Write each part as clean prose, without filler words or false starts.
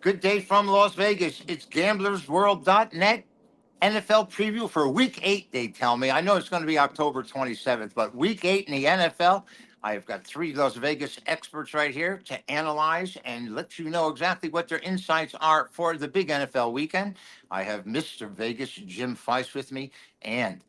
Good day from Las Vegas. It's gamblersworld.net. NFL preview for week 8, they tell me. I know it's going to be October 27th, but week 8 in the NFL. I have got 3 Las Vegas experts right here to analyze and let you know exactly what their insights are for the big NFL weekend. I have Mr. Vegas, Jim Feist, with me, and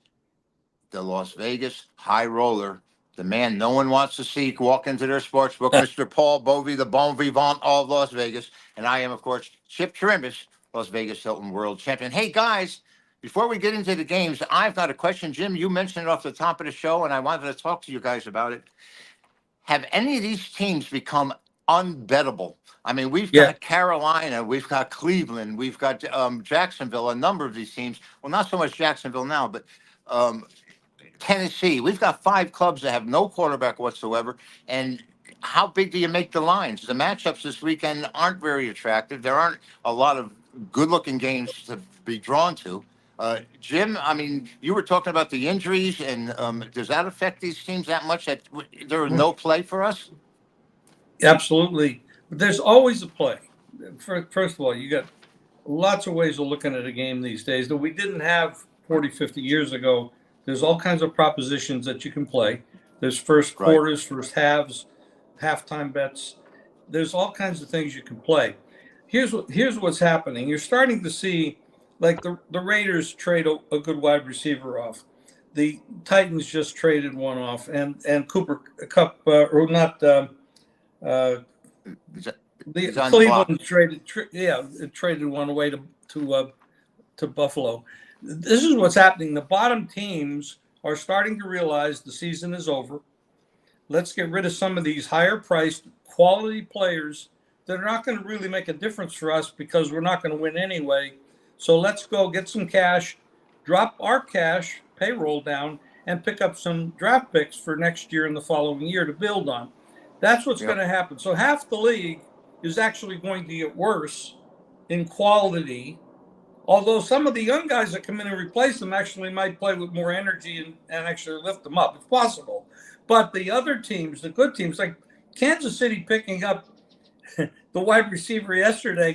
the Las Vegas high roller, the man no one wants to see walk into their sports book, Mr. Paul Bovi, the bon vivant of Las Vegas. And I am, of course, Chip Chirimbes, Las Vegas Hilton World Champion. Hey, guys, before we get into the games, I've got a question. Jim, you mentioned it off the top of the show, and I wanted to talk to you guys about it. Have any of these teams become unbettable? I mean, we've Yeah, got Carolina, we've got Cleveland, we've got Jacksonville, a number of these teams. Well, not so much Jacksonville now, but um, Tennessee. We've got 5 clubs that have no quarterback whatsoever. And how big do you make the lines? The matchups this weekend aren't very attractive. There aren't a lot of good-looking games to be drawn to. Jim, I mean, you were talking about the injuries, and does that affect these teams that much that there are no play for us? absolutely. But there's always a play. First of all, you got lots of ways of looking at a game these days that we didn't have 40, 50 years ago. There's all kinds of propositions that you can play. There's first Right. quarters, first halves, halftime bets. There's all kinds of things you can play. Here's what's happening. You're starting to see, like the Raiders trade a good wide receiver off. The Titans just traded one off, and Cooper Cup, or not. Uh, He's the he's on the block. Cleveland traded one away to Buffalo. This is what's happening. The bottom teams are starting to realize the season is over. Let's get rid of some of these higher priced quality players that are not going to really make a difference for us because we're not going to win anyway. So let's go get some cash, drop our cash payroll down, and pick up some draft picks for next year and the following year to build on. That's what's going to happen. So half the league is actually going to get worse in quality, although some of the young guys that come in and replace them actually might play with more energy and actually lift them up. It's possible. But the other teams, the good teams, like Kansas City picking up the wide receiver yesterday,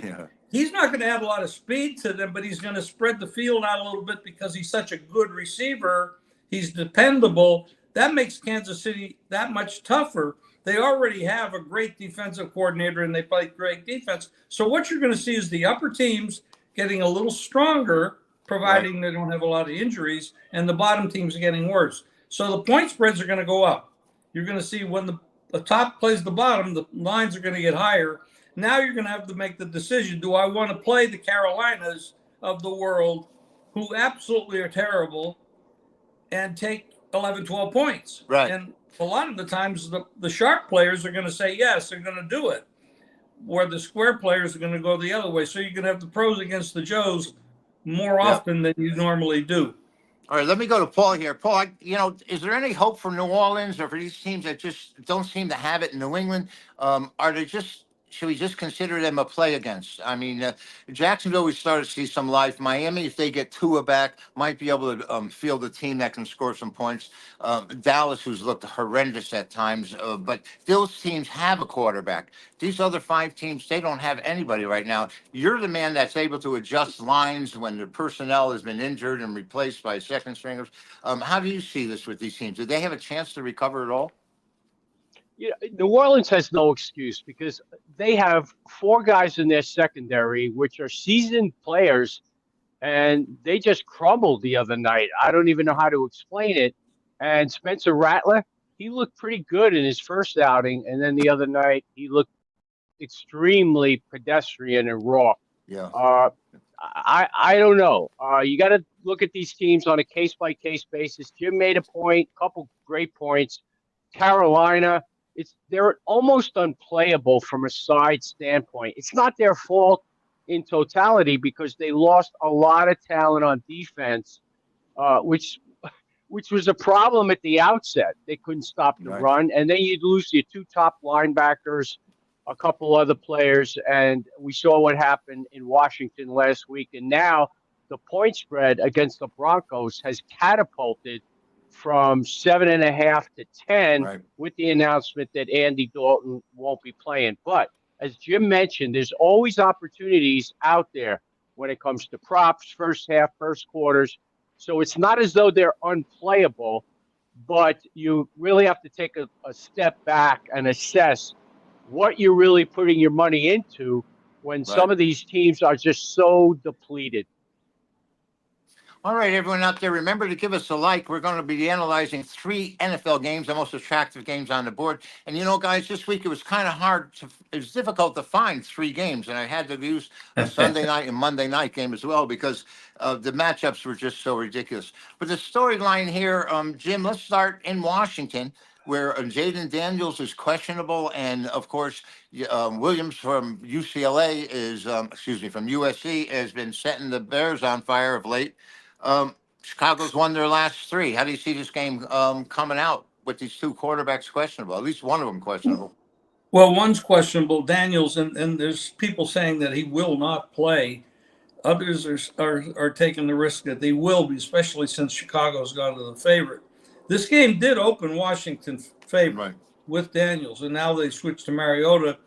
he's not going to add a lot of speed to them, but he's going to spread the field out a little bit because he's such a good receiver. He's dependable. That makes Kansas City that much tougher. They already have a great defensive coordinator, and they play great defense. So what you're going to see is the upper teams getting a little stronger, providing they don't have a lot of injuries, and the bottom teams are getting worse. So the point spreads are going to go up. You're going to see when the top plays the bottom, the lines are going to get higher. Now you're going to have to make the decision. Do I want to play the Carolinas of the world, who absolutely are terrible, and take 11, 12 points? Right. And a lot of the times the sharp players are going to say yes, they're going to do it, where the square players are going to go the other way. So you're going to have the pros against the Joes more often than you normally do. All right, let me go to Paul here. Paul, is there any hope for New Orleans or for these teams that just don't seem to have it in New England? Are they just, should we just consider them a play against? I mean, Jacksonville, we started to see some life. Miami, if they get Tua back, might be able to field a team that can score some points. Dallas, who's looked horrendous at times, but those teams have a quarterback. These other 5 teams, they don't have anybody right now. You're the man that's able to adjust lines when the personnel has been injured and replaced by second stringers. How do you see this with these teams? Do they have a chance to recover at all? Yeah, New Orleans has no excuse because they have 4 guys in their secondary, which are seasoned players, and they just crumbled the other night. I don't even know how to explain it. And Spencer Rattler, he looked pretty good in his first outing, and then the other night he looked extremely pedestrian and raw. Yeah. I don't know. You got to look at these teams on a case-by-case basis. Jim made a point, a couple great points. Carolina, they're almost unplayable from a side standpoint. It's not their fault in totality because they lost a lot of talent on defense, which was a problem at the outset. They couldn't stop the run, and then you'd lose your 2 top linebackers, a couple other players, and we saw what happened in Washington last week. And now the point spread against the Broncos has catapulted from 7.5 to 10 with the announcement that Andy Dalton won't be playing. But as Jim mentioned, there's always opportunities out there when it comes to props, first half, first quarters. So it's not as though they're unplayable, but you really have to take a step back and assess what you're really putting your money into when some Right. of these teams are just so depleted. All right, everyone out there, remember to give us a like. We're going to be analyzing 3 NFL games, the most attractive games on the board. And you know, guys, this week it was kind of it was difficult to find 3 games, and I had to use a Sunday night and Monday night game as well because the matchups were just so ridiculous. But the storyline here, Jim, let's start in Washington, where Jaden Daniels is questionable, and of course, Williams from UCLA from USC has been setting the Bears on fire of late. Chicago's won their last 3. How do you see this game coming out with these 2 quarterbacks questionable? At least one of them questionable. Well, one's questionable, Daniels, and there's people saying that he will not play. Others are taking the risk that they will be, especially since Chicago's gone to the favorite. This game did open Washington favorite with Daniels, and now they switched to Mariota.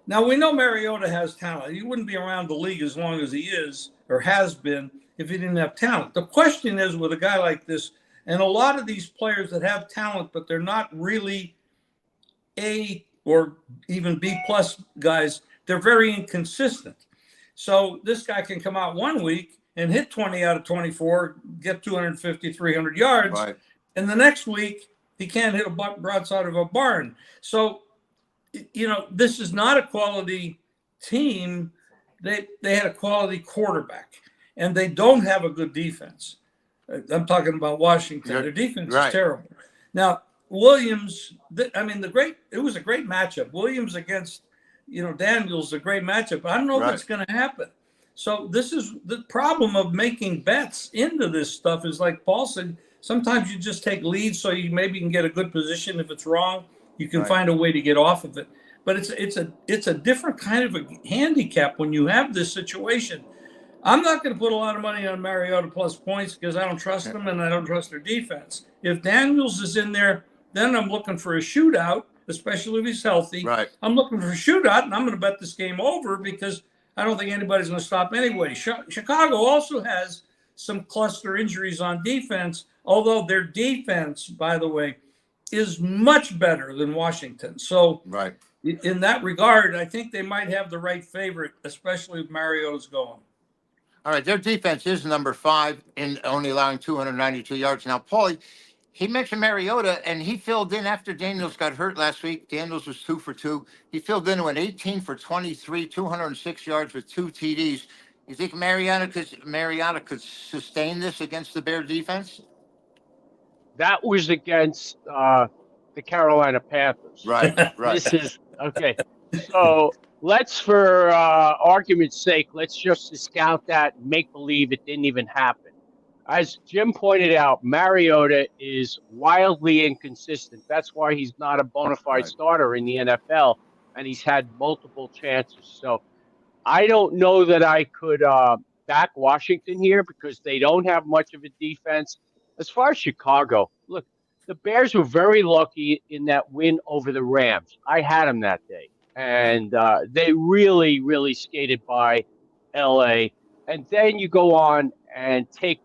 Now, we know Mariota has talent. He wouldn't be around the league as long as he is or has been if he didn't have talent. The question is with a guy like this, and a lot of these players that have talent, but they're not really A or even B plus guys, they're very inconsistent. So this guy can come out one week and hit 20 out of 24, get 250, 300 yards. Right. And the next week, he can't hit a broadside of a barn. So, you know, this is not a quality team. They had a quality quarterback, and they don't have a good defense. I'm talking about Washington. Their defense is terrible. Now, Williams, it was a great matchup. Williams against, Daniels, a great matchup. I don't know if it's going to happen. So this is the problem of making bets into this stuff is like Paul said, sometimes you just take leads so you maybe can get a good position. If it's wrong, you can find a way to get off of it. But it's a different kind of a handicap when you have this situation. I'm not going to put a lot of money on Mariota plus points because I don't trust them and I don't trust their defense. If Daniels is in there, then I'm looking for a shootout, especially if he's healthy. Right. I'm looking for a shootout, and I'm going to bet this game over because I don't think anybody's going to stop anyway. Chicago also has some cluster injuries on defense, although their defense, by the way, is much better than Washington. So in that regard, I think they might have the right favorite, especially if Mariota's going. All right, their defense is number 5 in only allowing 292 yards. Now, Paulie, he mentioned Mariota, and he filled in after Daniels got hurt last week. Daniels was 2 for 2. He filled in and went 18 for 23, 206 yards with 2 TDs. You think Mariota could sustain this against the Bear defense? That was against the Carolina Panthers. Right. This is okay. So let's, for argument's sake, let's just discount that, make believe it didn't even happen. As Jim pointed out, Mariota is wildly inconsistent. That's why he's not a bona fide starter in the NFL, and he's had multiple chances. So I don't know that I could back Washington here because they don't have much of a defense. As far as Chicago, look, the Bears were very lucky in that win over the Rams. I had them that day, and they really, really skated by L.A. And then you go on and take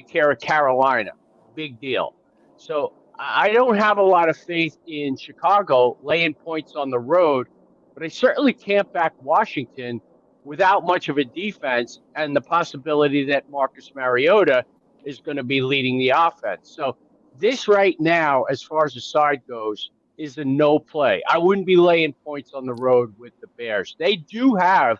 care of Carolina. Big deal. So I don't have a lot of faith in Chicago laying points on the road, but I certainly can't back Washington without much of a defense and the possibility that Marcus Mariota is going to be leading the offense. So this right now, as far as the side goes, is a no play. I wouldn't be laying points on the road with the Bears. They do have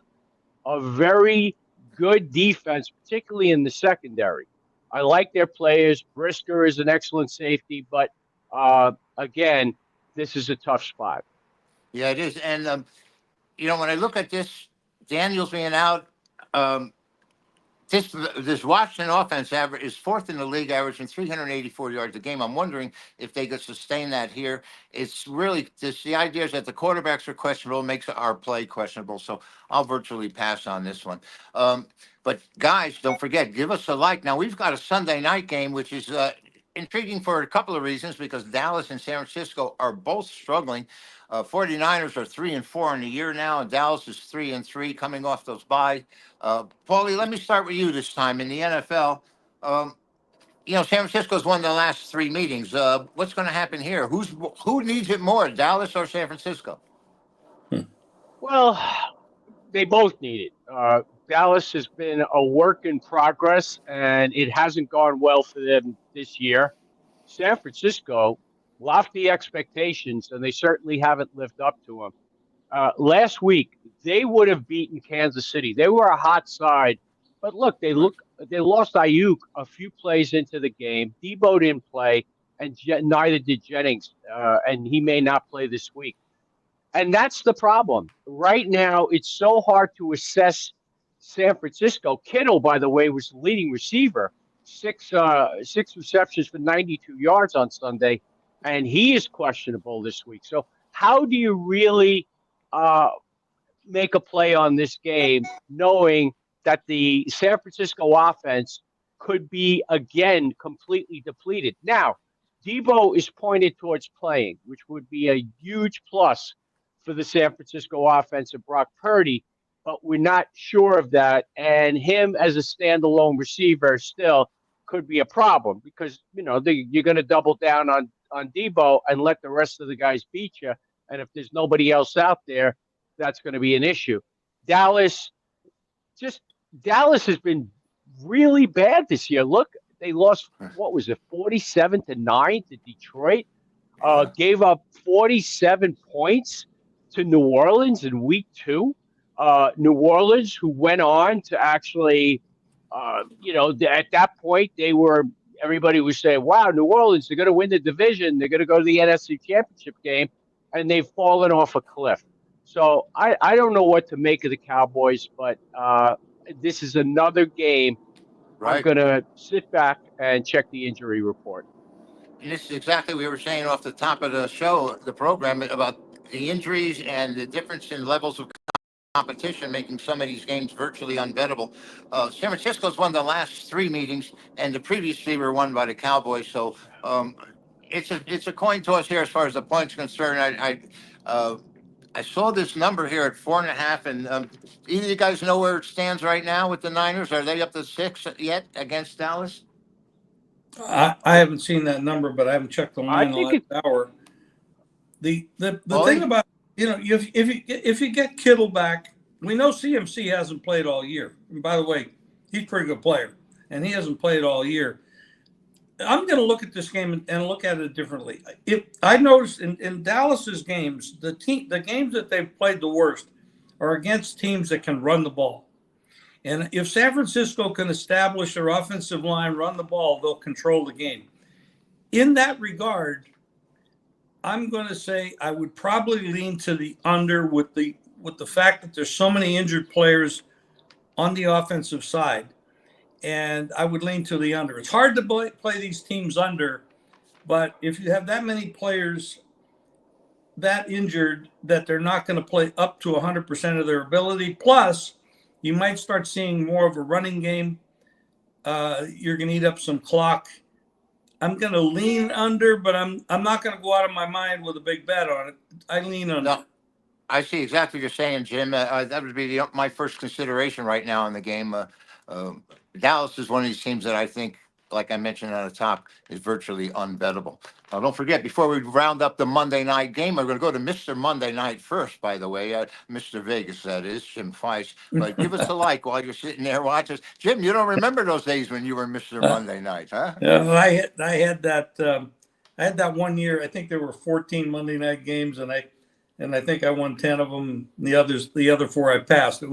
a very good defense, particularly in the secondary. I like their players. Brisker is an excellent safety, but again, this is a tough spot. Yeah, it is. And, when I look at this, Daniels being out, this Washington offense is 4th in the league, averaging 384 yards a game. I'm wondering if they could sustain that here. It's really the idea is that the quarterbacks are questionable, makes our play questionable. So I'll virtually pass on this one. But guys, don't forget, give us a like. Now we've got a Sunday night game, which is intriguing for a couple of reasons because Dallas and San Francisco are both struggling. 49ers are 3-4 in the year now, and Dallas is 3-3 coming off those byes. Paulie, let me start with you this time in the NFL. San Francisco's won the last three meetings. What's going to happen here? Who needs it more, Dallas or San Francisco? Well, they both need it. Dallas has been a work in progress, and it hasn't gone well for them this year. San Francisco, lofty expectations, and they certainly haven't lived up to them. Last week, they would have beaten Kansas City. They were a hot side, but look, they lost Ayuk a few plays into the game. Debo didn't play, and neither did Jennings, and he may not play this week. And that's the problem. Right now, it's so hard to assess San Francisco. Kittle, by the way, was the leading receiver, six receptions for 92 yards on Sunday, and he is questionable this week. So how do you really make a play on this game knowing that the San Francisco offense could be, again, completely depleted? Now, Debo is pointed towards playing, which would be a huge plus for the San Francisco offense of Brock Purdy, but we're not sure of that. And him as a standalone receiver still could be a problem because, you're going to double down on Debo and let the rest of the guys beat you. And if there's nobody else out there, that's going to be an issue. Dallas has been really bad this year. Look, they lost, 47-9 to Detroit, gave up 47 points to New Orleans in week 2. New Orleans, who went on to actually, at that point, everybody was saying, wow, New Orleans, they're going to win the division. They're going to go to the NFC Championship game, and they've fallen off a cliff. So I don't know what to make of the Cowboys, but this is another game. Right. I'm going to sit back and check the injury report. And this is exactly what we were saying off the top of the show, the program, about the injuries and the difference in levels of competition, making some of these games virtually unbettable. San Francisco's won the last three meetings, and the previous three were won by the Cowboys. So it's a coin toss here as far as the points concerned. I saw this number here at 4.5, and either of you guys know where it stands right now with the Niners? Are they up to 6 yet against Dallas? I haven't seen that number, but I haven't checked the line the last hour. The thing about if you get Kittle back, we know CMC hasn't played all year. And by the way, he's a pretty good player, and he hasn't played all year. I'm going to look at this game and look at it differently. I noticed in Dallas's games, the games that they've played the worst are against teams that can run the ball. And if San Francisco can establish their offensive line, run the ball, they'll control the game. In that regard, I'm going to say I would probably lean to the under with the fact that there's so many injured players on the offensive side. And I would lean to the under. It's hard to play these teams under, but if you have that many players that injured that they're not going to play up to 100% of their ability, plus you might start seeing more of a running game. You're going to eat up some clock. I'm going to lean under, but I'm not going to go out of my mind with a big bet on it. I lean under. No, I see exactly what you're saying, Jim. That would be my first consideration right now in the game. Dallas is one of these teams that I think, like I mentioned at the top, is virtually unbettable. Don't forget, before we round up the Monday night game, we're going to go to Mr. Monday Night first, by the way. Mr. Vegas, that is, Jim Feist. But give us a like while you're sitting there watching us. Jim, you don't remember those days when you were Mr. Monday Night, huh? I had that 1 year. I think there were 14 Monday night games, and I think I won 10 of them. The other 4 I passed.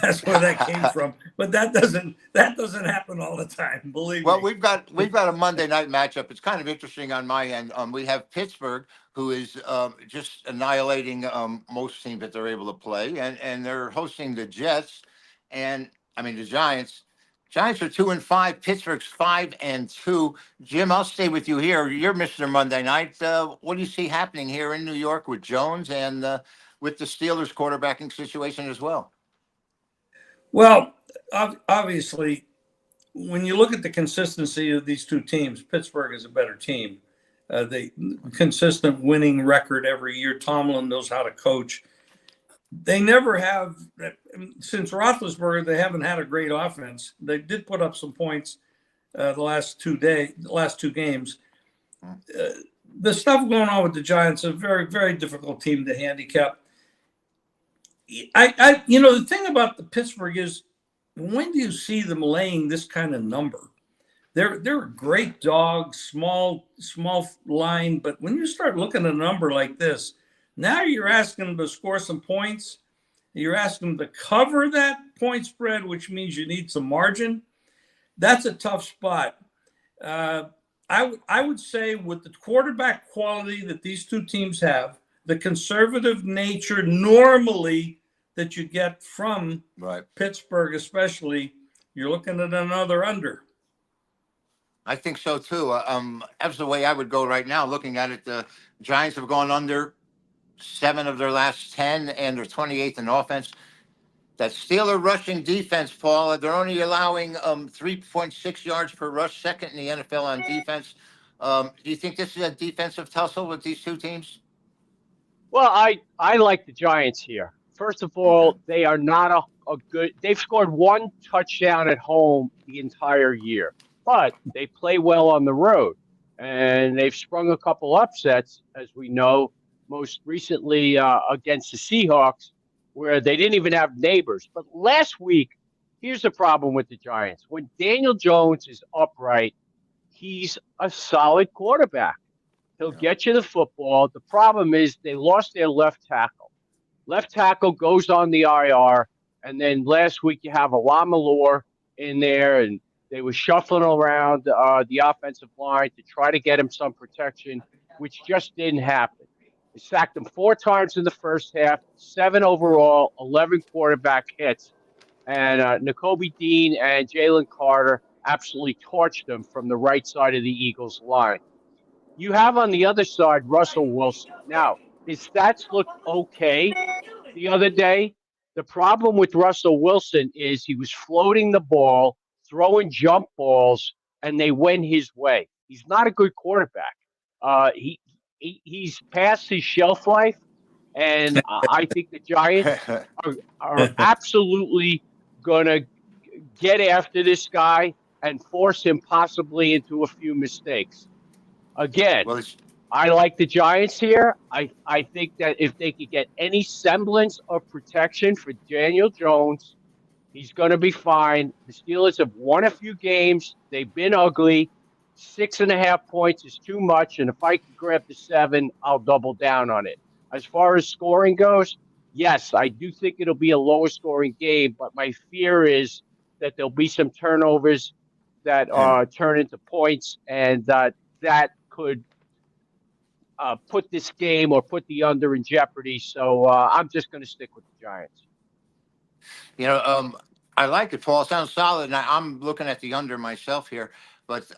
That's where that came from. But that doesn't happen all the time. Believe me. Well, we've got a Monday night matchup. It's kind of interesting on my end. We have Pittsburgh, who is just annihilating most teams that they're able to play, and they're hosting the Jets, the Giants. Giants are 2-5. Pittsburgh's 5-2. Jim, I'll stay with you here. You're Mr. Monday Night. What do you see happening here in New York with Jones and with the Steelers quarterbacking situation as well? Well, obviously, when you look at the consistency of these two teams, Pittsburgh is a better team. They consistent winning record every year. Tomlin knows how to coach. They never have, since Roethlisberger, they haven't had a great offense. They did put up some points the last 2 games. The stuff going on with the Giants, a very, very difficult team to handicap. The thing about the Pittsburgh is, when do you see them laying this kind of number? They're a great dog, small line, but when you start looking at a number like this, now you're asking them to score some points. You're asking them to cover that point spread, which means you need some margin. That's a tough spot. I would say with the quarterback quality that these two teams have, the conservative nature normally that you get from Pittsburgh especially, you're looking at another under. I think so too. That's the way I would go right now. Looking at it, the Giants have gone under 7 of their last 10, and they're 28th in offense. That Steeler rushing defense, Paul, they're only allowing 3.6 yards per rush, second in the NFL on defense. Do you think this is a defensive tussle with these two teams? Well, I like the Giants here. First of all, they are not a good. They've scored 1 touchdown at home the entire year, but they play well on the road, and they've sprung a couple upsets, as we know, most recently against the Seahawks, where they didn't even have neighbors. But last week, here's the problem with the Giants. When Daniel Jones is upright, he's a solid quarterback. He'll get you the football. The problem is they lost their left tackle. Left tackle goes on the IR, and then last week you have Malore in there, and they were shuffling around the offensive line to try to get him some protection, which just didn't happen. They sacked him 4 times in the first half, 7 overall, 11 quarterback hits, and Nakobe Dean and Jalen Carter absolutely torched them from the right side of the Eagles' line. You have on the other side Russell Wilson. Now, his stats looked okay the other day. The problem with Russell Wilson is he was floating the ball, throwing jump balls, and they went his way. He's not a good quarterback. He's past his shelf life, and I think the Giants are absolutely going to get after this guy and force him possibly into a few mistakes. Again, I like the Giants here. I think that if they could get any semblance of protection for Daniel Jones, he's going to be fine. The Steelers have won a few games. They've been ugly. 6.5 points is too much, and if I can grab the 7, I'll double down on it. As far as scoring goes, yes, I do think it'll be a lower scoring game, but my fear is that there'll be some turnovers that turn into points, and that could put this game or put the under in jeopardy. So I'm just going to stick with the Giants. I like it, Paul. It sounds solid. And I'm looking at the under myself here, but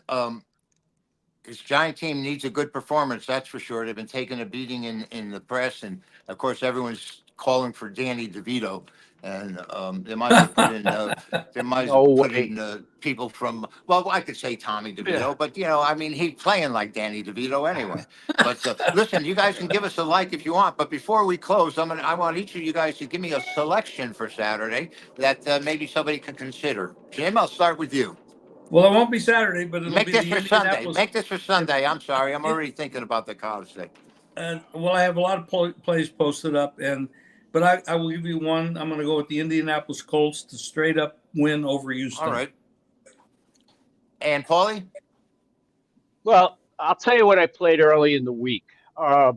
this Giant team needs a good performance. That's for sure. They've been taking a beating in the press, and of course, everyone's calling for Danny DeVito. And they might have put in people from, well, I could say Tommy DeVito, but he's playing like Danny DeVito anyway. But listen, you guys can give us a like if you want. But before we close, I want each of you guys to give me a selection for Saturday that maybe somebody could consider. Jim, I'll start with you. Well, it won't be Saturday, but it'll Make be this the for Sunday. Indianapolis. Make this for Sunday. I'm sorry. I'm already thinking about the college thing. Well, I have a lot of plays posted up, but I will give you one. I'm going to go with the Indianapolis Colts to straight up win over Houston. All right. And Paulie? Well, I'll tell you what I played early in the week. I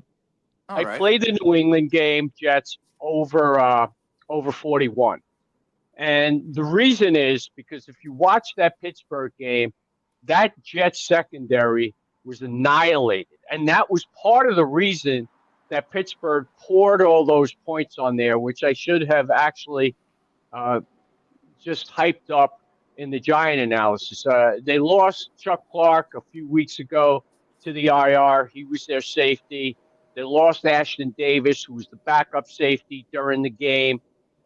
played the New England game, Jets, over 41. And the reason is because if you watch that Pittsburgh game, that Jets secondary was annihilated. And that was part of the reason that Pittsburgh poured all those points on there, which I should have actually just hyped up in the Giant analysis. They lost Chuck Clark a few weeks ago to the IR. He was their safety. They lost Ashton Davis, who was the backup safety during the game.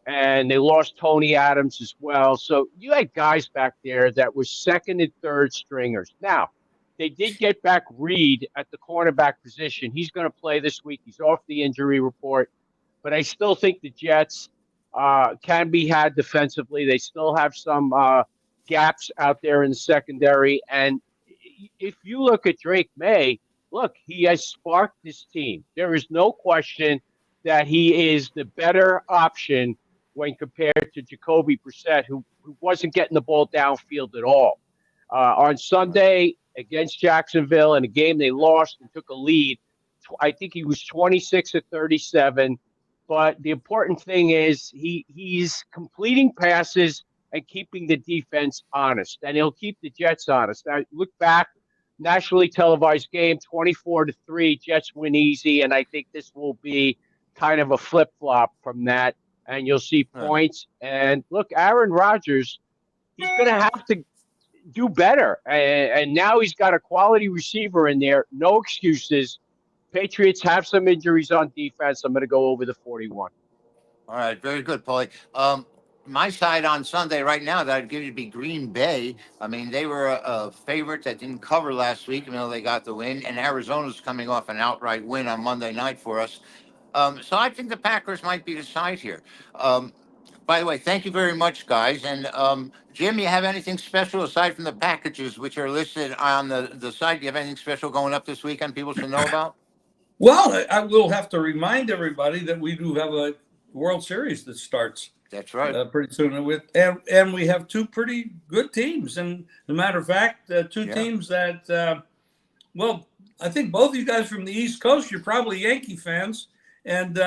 and they lost Tony Adams as well. So you had guys back there that were second and third stringers. Now, they did get back Reed at the cornerback position. He's going to play this week. He's off the injury report, but I still think the Jets can be had defensively. They still have some gaps out there in the secondary. And if you look at Drake May, look, he has sparked this team. There is no question that he is the better option when compared to Jacoby Brissett, who wasn't getting the ball downfield at all. On Sunday against Jacksonville in a game they lost and took a lead, I think he was 26 of 37. But the important thing is he's completing passes and keeping the defense honest, and he'll keep the Jets honest. Now, look back, nationally televised game, 24-3, Jets win easy, and I think this will be kind of a flip-flop from that, and you'll see points. And look, Aaron Rodgers, he's going to have to do better, and now he's got a quality receiver in there. No excuses. Patriots have some injuries on defense. I'm going to go over the 41. All right, very good, Paulie. My side on Sunday right now that I'd give you to be Green Bay. I mean, they were a favorite that didn't cover last week, even though they got the win. And Arizona's coming off an outright win on Monday night for us. So I think the Packers might be the side here. By the way, thank you very much, guys. And Jim, you have anything special aside from the packages which are listed on the site? Do you have anything special going up this weekend people should know about? Well, I will have to remind everybody that we do have a World Series that starts. That's right. Pretty soon, and we have two pretty good teams. And as a matter of fact, two teams that, well, I think both of you guys from the East Coast, you're probably Yankee fans. And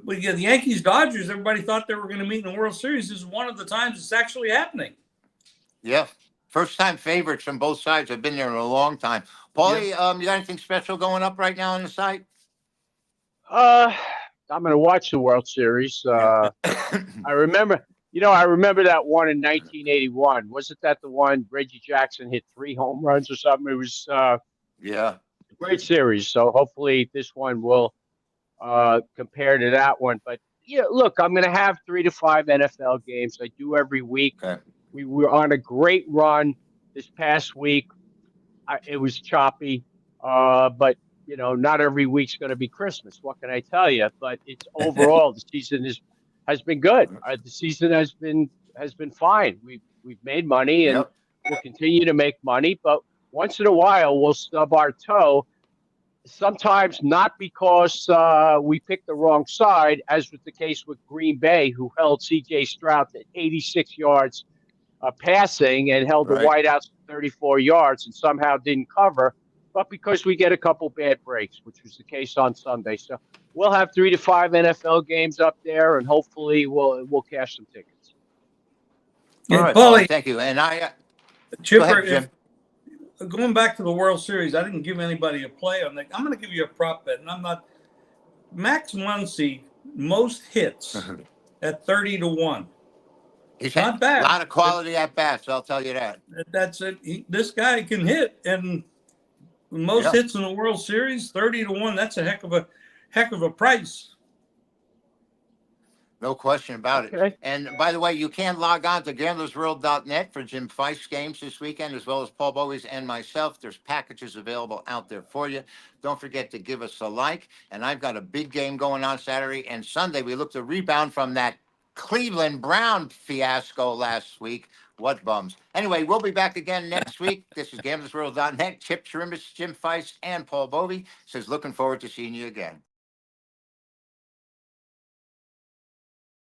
we get the Yankees, Dodgers. Everybody thought they were going to meet in the World Series. This is one of the times it's actually happening. Yeah. First time favorites from both sides. Have been there in a long time. Paulie, you got anything special going up right now on the site? I'm going to watch the World Series. I remember that one in 1981. Wasn't that the one Reggie Jackson hit 3 home runs or something? It was a great series. So hopefully this one will compare to that one. But yeah, look, I'm going to have 3 to 5 NFL games. I do every week. Okay. We were on a great run this past week. It was choppy, but not every week's going to be Christmas. What can I tell you? But it's overall the season has been good. The season has been fine. We've made money and we'll continue to make money. But once in a while we'll stub our toe. Sometimes not because we picked the wrong side, as was the case with Green Bay, who held C.J. Stroud at 86 yards passing and held the wideouts 34 yards and somehow didn't cover. But because we get a couple bad breaks, which was the case on Sunday. So we'll have 3 to 5 NFL games up there, and hopefully we'll cash some tickets. Yeah, all right, Paulie, thank you. And Chipper, going back to the World Series, I didn't give anybody a play on that. I'm going to give you a prop bet, and I'm not. Max Muncy, most hits at 30 to 1. He's not bad. A lot of quality at bats, I'll tell you that. That's it. This guy can hit, and most hits in the World Series, 30 to 1. That's a heck of a price. No question about it. And by the way, you can log on to gamblersworld.net for Jim Feist games this weekend, as well as Paul Bovi's and myself. There's packages available out there for you. Don't forget to give us a like. And I've got a big game going on Saturday and Sunday. We look to rebound from that Cleveland Brown fiasco last week. What bums. Anyway, we'll be back again next week. This is gamblersworld.net. Chip Chirimbes, Jim Feist, and Paul Bovi says looking forward to seeing you again.